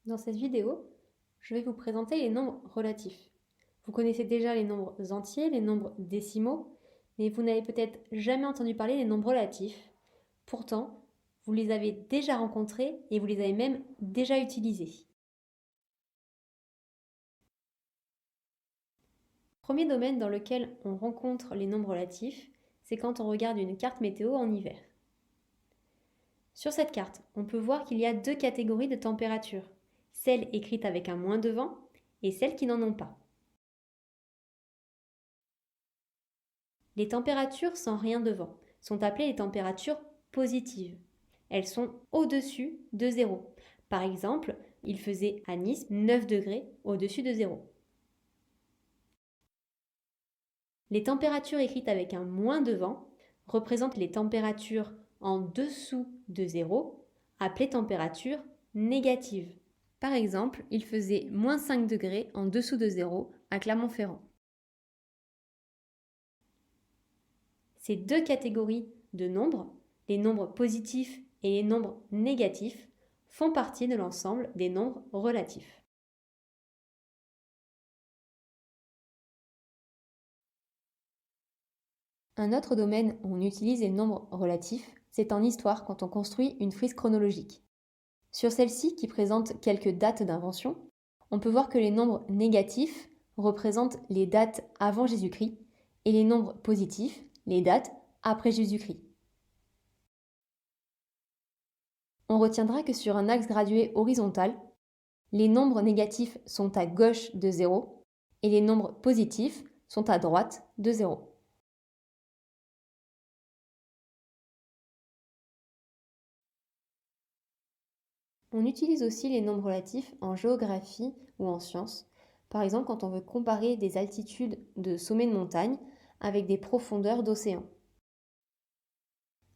Dans cette vidéo, je vais vous présenter les nombres relatifs. Vous connaissez déjà les nombres entiers, les nombres décimaux, mais vous n'avez peut-être jamais entendu parler des nombres relatifs. Pourtant, vous les avez déjà rencontrés et vous les avez même déjà utilisés. Premier domaine dans lequel on rencontre les nombres relatifs, c'est quand on regarde une carte météo en hiver. Sur cette carte, on peut voir qu'il y a deux catégories de température, celles écrites avec un moins devant et celles qui n'en ont pas. Les températures sans rien devant sont appelées les températures positives. Elles sont au-dessus de 0. Par exemple, il faisait à Nice 9 degrés au-dessus de 0. Les températures écrites avec un moins devant représentent les températures en dessous de 0, appelées températures négatives. Par exemple, il faisait moins 5 degrés en dessous de 0 à Clermont-Ferrand. Ces deux catégories de nombres, les nombres positifs et les nombres négatifs, font partie de l'ensemble des nombres relatifs. Un autre domaine où on utilise les nombres relatifs, c'est en histoire quand on construit une frise chronologique. Sur celle-ci, qui présente quelques dates d'invention, on peut voir que les nombres négatifs représentent les dates avant Jésus-Christ et les nombres positifs, les dates après Jésus-Christ. On retiendra que sur un axe gradué horizontal, les nombres négatifs sont à gauche de 0 et les nombres positifs sont à droite de 0. On utilise aussi les nombres relatifs en géographie ou en sciences, par exemple quand on veut comparer des altitudes de sommets de montagne avec des profondeurs d'océan.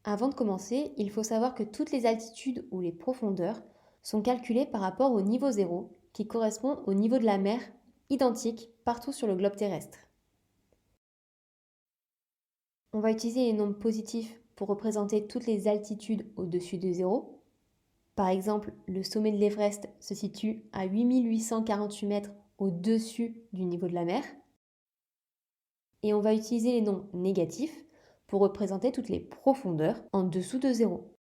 Avant de commencer, il faut savoir que toutes les altitudes ou les profondeurs sont calculées par rapport au niveau 0, qui correspond au niveau de la mer, identique partout sur le globe terrestre. On va utiliser les nombres positifs pour représenter toutes les altitudes au-dessus de 0. Par exemple, le sommet de l'Everest se situe à 8848 mètres au-dessus du niveau de la mer. Et on va utiliser les nombres négatifs pour représenter toutes les profondeurs en dessous de 0.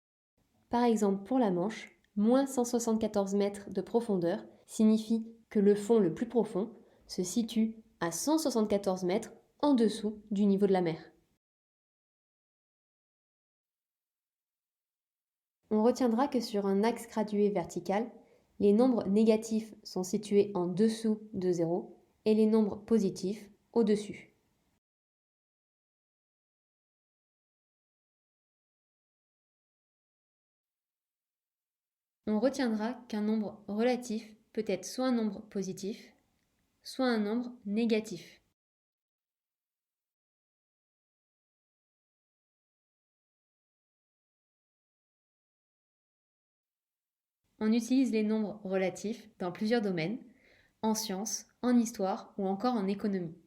Par exemple, pour la Manche, moins 174 mètres de profondeur signifie que le fond le plus profond se situe à 174 mètres en dessous du niveau de la mer. On retiendra que sur un axe gradué vertical, les nombres négatifs sont situés en dessous de 0 et les nombres positifs au-dessus. On retiendra qu'un nombre relatif peut être soit un nombre positif, soit un nombre négatif. On utilise les nombres relatifs dans plusieurs domaines, en sciences, en histoire ou encore en économie.